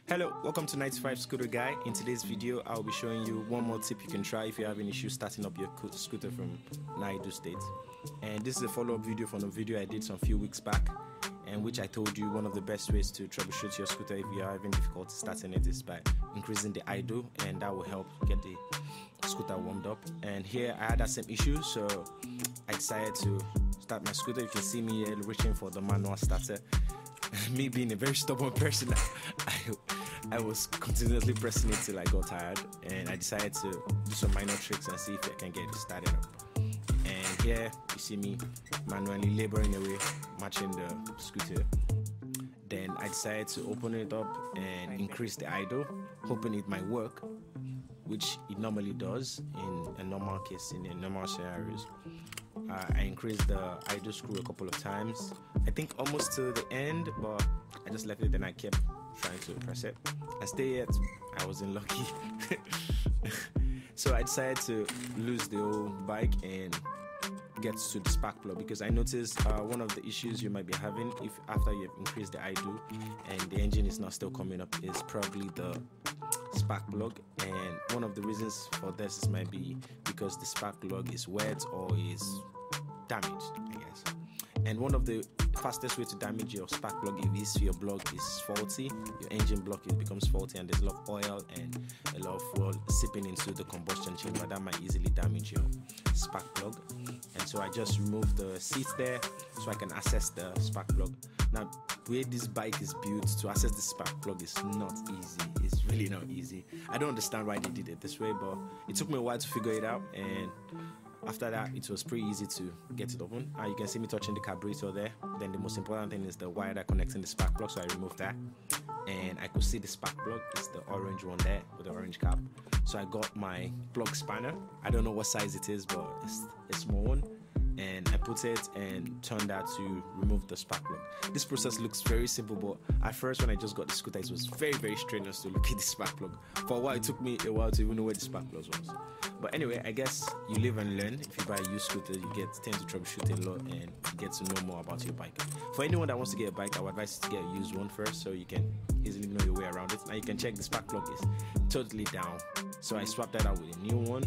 Hello, welcome to 95 Scooter Guy. In today's video, I'll be showing you one more tip you can try if you have any issues starting up your scooter from Naidu State. And this is a follow-up video from a video I did some few weeks back, and which I told you one of the best ways to troubleshoot your scooter if you are having difficulty starting it is by increasing the idle, and that will help get the scooter warmed up. And here I had that same issue, so I decided to start my scooter. You can see me here reaching for the manual starter. Me being a very stubborn person, I was continuously pressing it till I got tired, and I decided to do some minor tricks and see if I can get it started up. And here you see me manually laboring away, matching the scooter. Then I decided to open it up and increase the idle, hoping it might work, which it normally does in a normal case, in a normal scenarios. I increased the idle screw a couple of times, I think almost to the end, but I just left it and I kept trying to press it. I stayed yet, I wasn't lucky. So I decided to lose the whole bike and get to the spark plug, because I noticed one of the issues you might be having if after you've increased the idle and the engine is not still coming up is probably the spark plug. And one of the reasons for this might be because the spark plug is wet or is damaged, I guess. And one of the fastest way to damage your spark plug if your plug is faulty, your engine block becomes faulty, and there's a lot of oil and a lot of fuel seeping into the combustion chamber, that might easily damage your spark plug. And so I just removed the seat there so I can access the spark plug. Now, the way this bike is built, to access the spark plug is not easy. It's really not easy. I don't understand why they did it this way, but it took me a while to figure it out, and after that it was pretty easy to get it open. You can see me touching the carburetor there. Then the most important thing is the wire that connecting the spark plug, so I removed that, and I could see the spark plug. It's the orange one there with the orange cap. So I got my plug spanner. I don't know what size it is, but it's a small one, and I put it and turned that to remove the spark plug. This process looks very simple, but at first when I just got the scooter, it was very strenuous to look at the spark plug. For a while, it took me a while to even know where the spark plug was. But anyway, I guess you live and learn. If you buy a used scooter, you tend to troubleshoot a lot and get to know more about your bike. For anyone that wants to get a bike, I would advise you to get a used one first, so you can easily know your way around it. Now you can check the spark plug is totally down, so I swapped that out with a new one.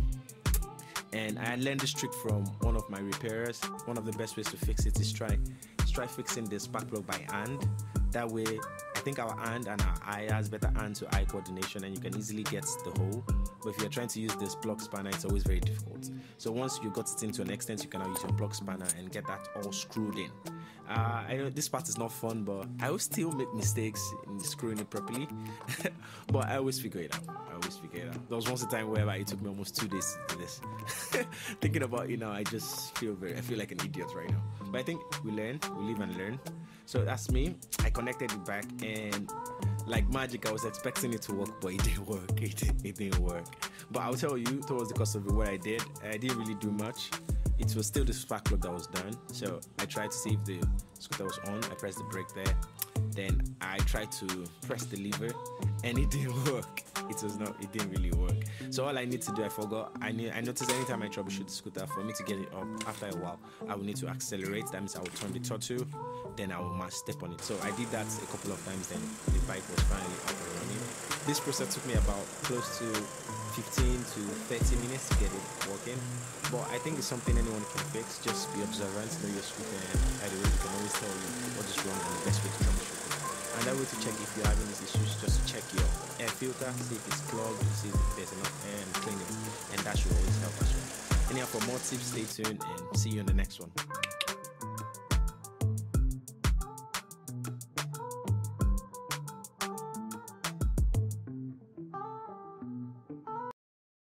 And I learned this trick from one of my repairers. One of the best ways to fix it is try fixing the spark plug by hand. That way, I think our hand and our eye has better hand-to-eye coordination, and you can easily get the hole. But if you're trying to use this plug spanner, it's always very difficult. So once you got it into an extent, you can now use your plug spanner and get that all screwed in. I know this part is not fun, but I will still make mistakes in screwing it properly. But I always figure it out. There was once a time where it took me almost 2 days to do this. Thinking about it now, I just feel like an idiot right now. But I think we live and learn. So that's me. I connected it back, and like magic, I was expecting it to work, but it didn't work. It didn't work. But I'll tell you, towards the course of it, what I didn't really do much. It was still the spark plug that was done. So I tried to see if the scooter was on. I pressed the brake there. Then I tried to press the lever, and it didn't work. It didn't really work. So all I need to do, I forgot. I noticed anytime I troubleshoot the scooter, for me to get it up after a while, I will need to accelerate. That means I will turn the throttle, then I will mash step on it. So I did that a couple of times, then the bike was finally up and running. This process took me about close to 15 to 30 minutes to get it working. But I think it's something anyone can fix. Just be observant, know your scooter, and by the way, you can always tell you what is wrong and the best way to troubleshoot it. Another way to check if you're having these issues, just to check your air filter, see if it's clogged, see if there's enough air, and clean it. And that should always help as well. Anyhow, for more tips, stay tuned and see you in the next one.